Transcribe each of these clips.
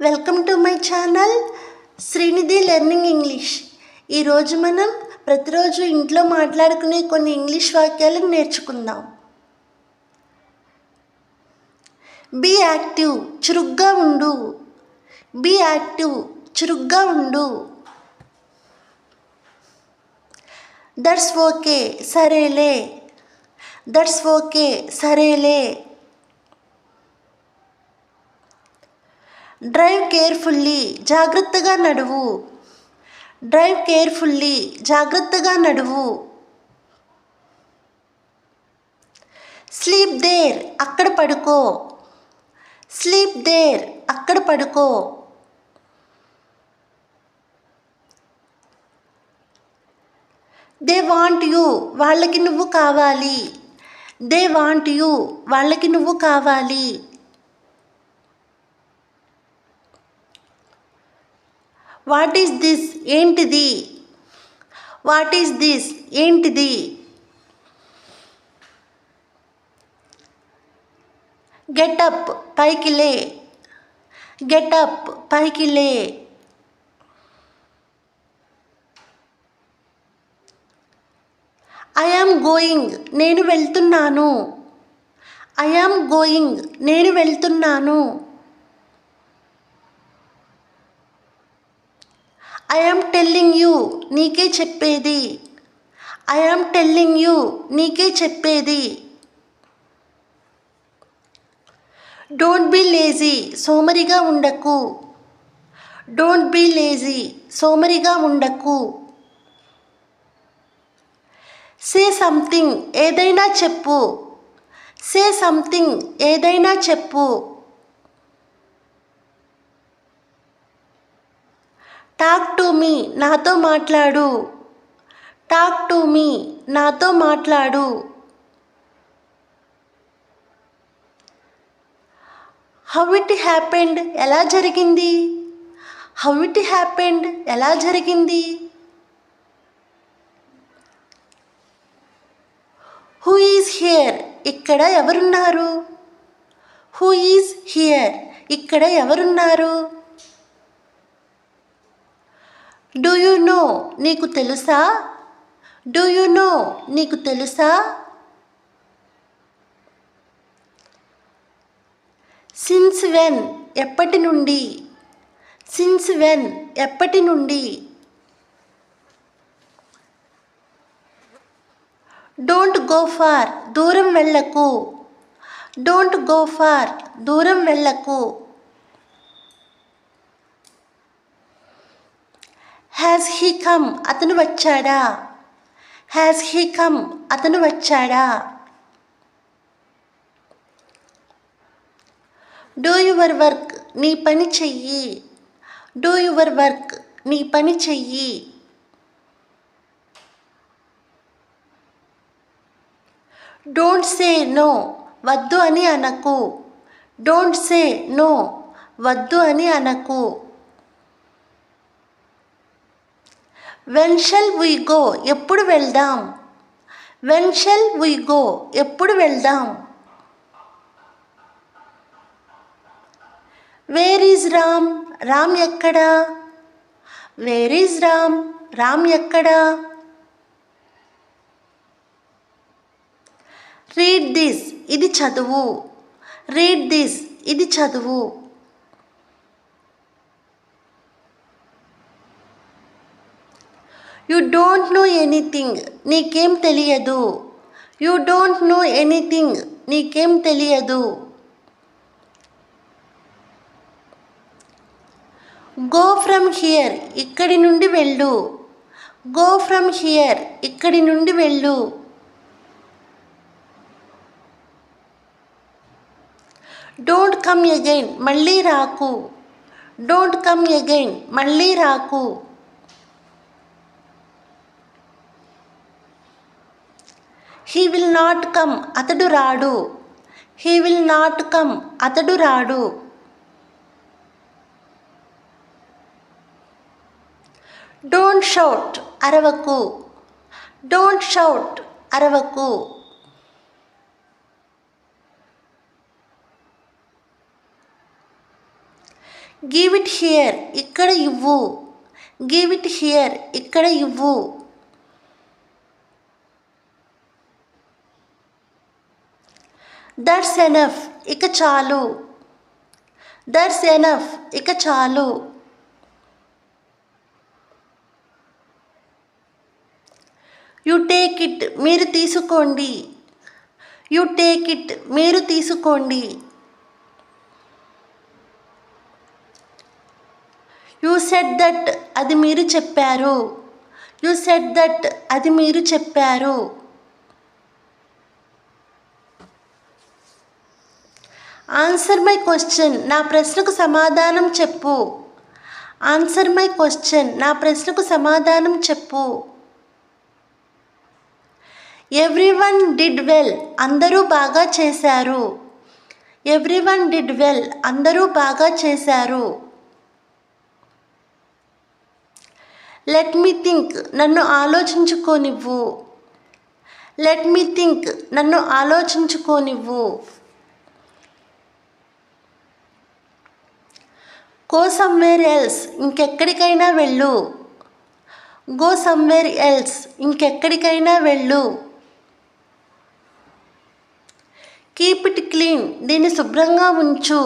Welcome to my channel Srinidhi learning English. ఈరోజు మనం ప్రతిరోజు ఇంట్లో మాట్లాడుకునే కొన్ని ఇంగ్లీష్ వాక్యాలను నేర్చుకుందాం. బీ యాక్టివ్, చురుగ్గా ఉండు. బీ యాక్టివ్, చురుగ్గా ఉండు. దట్స్ ఓకే, సరేలే. దట్స్ ఓకే, సరేలే. డ్రైవ్ కేర్ఫుల్లీ, జాగ్రత్తగా నడువు. డ్రైవ్ కేర్ఫుల్లీ, జాగ్రత్తగా నడువు. స్లీప్ దేర్, అక్కడ పడుకో. స్లీప్ దేర్, అక్కడ పడుకో. దే వాంట్ యూ, వాళ్ళకి నువ్వు కావాలి. దే వాంట్ యూ, వాళ్ళకి నువ్వు కావాలి. వాట్ ఈస్ దిస్, ఏంటిది. వాట్ ఈస్ దిస్, ఏంటిది. గెటప్, పైకి లే. గెటప్, పైకి లే. ఐ యామ్ గోయింగ్, నేను వెళ్తున్నాను. ఐ యామ్ గోయింగ్, నేను వెళ్తున్నాను. ఐ యామ్ టెల్లింగ్ యూ, నీకే చెప్పేది. ఐ యామ్ టెల్లింగ్ యూ, నీకే చెప్పేది. డోంట్ బీ లేజీ, సోమరిగా ఉండకు. డోంట్ బీ లేజీ, సోమరిగా ఉండకు. సే సంథింగ్, ఏదైనా చెప్పు. సే సంథింగ్, ఏదైనా చెప్పు. టాక్ టు మీ, నాతో మాట్లాడు. టాక్ టు మీ, నాతో మాట్లాడు. హౌ ఇట్ హ్యాపెండ్, ఎలా జరిగింది. హౌ ఇట్ హ్యాపెండ్, ఎలా జరిగింది. హూ ఈజ్ హియర్, ఇక్కడ ఎవరున్నారు. హూ ఈజ్ హియర్, ఇక్కడ ఎవరున్నారు. డూ యూ నో, నీకు తెలుసా. డూ యూ నో, నీకు తెలుసా. సిన్స్ వెన్, ఎప్పటి నుండి. సిన్స్ వెన్, ఎప్పటి నుండి. డోంట్ గో ఫార్, దూరం వెళ్ళకు. డోంట్ గో ఫార్, దూరం వెళ్ళకు. హ్యాస్ హీ కమ్, అతను వచ్చాడా. హ్యాస్ హీ కమ్, అతను వచ్చాడా. డూ యువర్ వర్క్, నీ పని చెయ్యి. డూ యువర్ వర్క్, నీ పని చెయ్యి. డోంట్ సే నో, వద్దు అని అనకు. డోంట్ సే నో, వద్దు అని అనకు. వెన్ షల్ వి గో, ఎప్పుడు వెళ్దాం. వెన్ షల్ వి గో, ఎప్పుడు వెళ్దాం. వేర్ ఈజ్ రామ్, రామ్ ఎక్కడా. వేర్ ఈజ్ రామ్, రామ్ ఎక్కడా. రీడ్ దిస్, ఇది చదువు. రీడ్ దిస్, ఇది చదువు. యూ డోంట్ నో ఎనీథింగ్, నీకేం తెలియదు. యూ డోంట్ నో ఎనీథింగ్, నీకేం తెలియదు. గో ఫ్రమ్ హియర్, ఇక్కడి నుండి వెళ్ళు. గో ఫ్రమ్ హియర్, ఇక్కడి నుండి వెళ్ళు. డోంట్ కమ్ అగైన్, మళ్ళీ రాకు. డోంట్ కమ్ అగైన్, మళ్ళీ రాకు. హీ విల్ నాట్ కమ్, అతడు రాడు. హీ విల్ నాట్ కమ్, అతడు రాడు. డోంట్ షౌట్, అరవకు. డోంట్ షౌట్, అరవకు. గివ్ ఇట్ హియర్, ఇక్కడ ఇవ్వు. గివ్ ఇట్ హియర్, ఇక్కడ ఇవ్వు. దట్స్ ఎనఫ్, ఇక చాలు. దట్స్ ఎనఫ్, ఇక చాలు. యు టేక్ ఇట్, మీరు తీసుకోండి. యు టేక్ ఇట్, మీరు తీసుకోండి. యు సెడ్ దట్, అది మీరు చెప్పారు. యు సెడ్ దట్, అది మీరు చెప్పారు. ఆన్సర్ మై క్వశ్చన్, నా ప్రశ్నకు సమాధానం చెప్పు. ఆన్సర్ మై క్వశ్చన్, నా ప్రశ్నకు సమాధానం చెప్పు. ఎవ్రీవన్ డిడ్ వెల్, అందరూ బాగా చేశారు. ఎవ్రీవన్ డిడ్ వెల్, అందరూ బాగా చేశారు. లెట్ మీ థింక్, నన్ను ఆలోచించుకోనివ్వు. లెట్ మీ థింక్, నన్ను ఆలోచించుకోనివ్వు. గో సమ్వేర్ ఎల్స్, ఇంకెక్కడికైనా వెళ్ళు. గో సమ్వేర్ ఎల్స్, ఇంకెక్కడికైనా వెళ్ళు. కీప్ ఇట్ క్లీన్, దీన్ని శుభ్రంగా ఉంచు.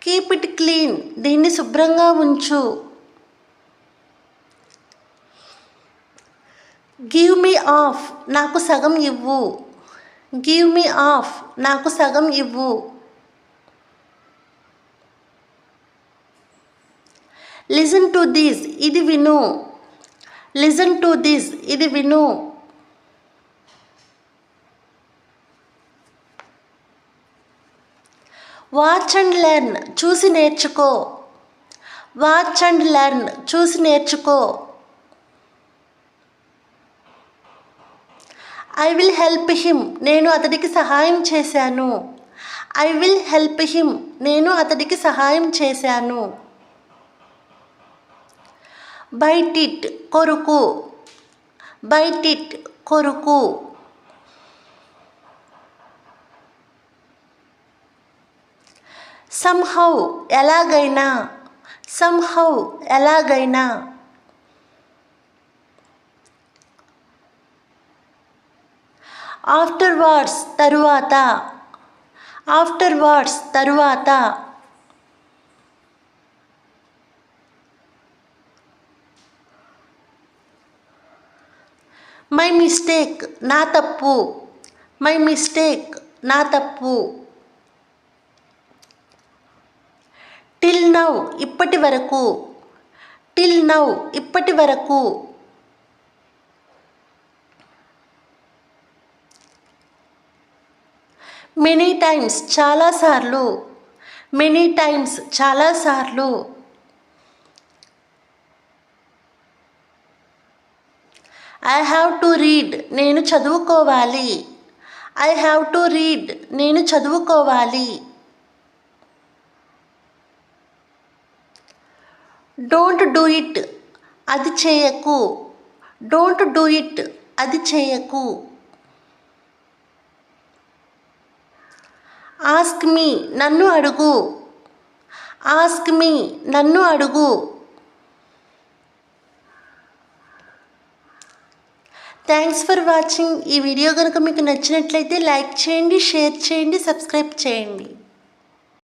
కీప్ ఇట్ క్లీన్, దీన్ని శుభ్రంగా ఉంచు. గివ్ మీ ఆఫ్, నాకు సగం ఇవ్వు. గివ్ మీ ఆఫ్, నాకు సగం ఇవ్వు. లిజన్ టు దిస్, ఇది విను. లిజన్ టు దిస్, ఇది విను. వాచ్ అండ్ లెర్న్, చూసి నేర్చుకో. వాచ్ అండ్ లెర్న్, చూసి నేర్చుకో. ఐ విల్ హెల్ప్ హిమ్, నేను అతడికి సహాయం చేశాను. ఐ విల్ హెల్ప్ హిమ్, నేను అతడికి సహాయం చేశాను. బైట్ ఇట్, కొరుకు. బైట్ ఇట్, కొరుకు. సమ్హౌ, ఎలాగైనా. సమ్హౌ, ఎలాగైనా. ఆఫ్టర్వర్డ్స్, తరువాత. ఆఫ్టర్వర్డ్స్, తరువాత. మై మిస్టేక్, నా తప్పు. మై మిస్టేక్, నా తప్పు. టిల్ నౌ, ఇప్పటి వరకు. టిల్ నౌ, ఇప్పటి వరకు. మెనీ టైమ్స్, చాలాసార్లు. మెనీ టైమ్స్, చాలాసార్లు. ఐ హ్యావ్ టు రీడ్, నేను చదువుకోవాలి. ఐ హ్యావ్ టు రీడ్, నేను చదువుకోవాలి. డోంట్ డూ ఇట్, అది చేయకు. డోంట్ డూ ఇట్, అది చేయకు. ఆస్క్ మీ, నన్ను అడుగు. ఆస్క్ మీ, నన్ను అడుగు. Thanks for watching. ఈ వీడియో కనుక మీకు నచ్చినట్లయితే లైక్ చేయండి, షేర్ చేయండి, సబ్స్క్రైబ్ చేయండి.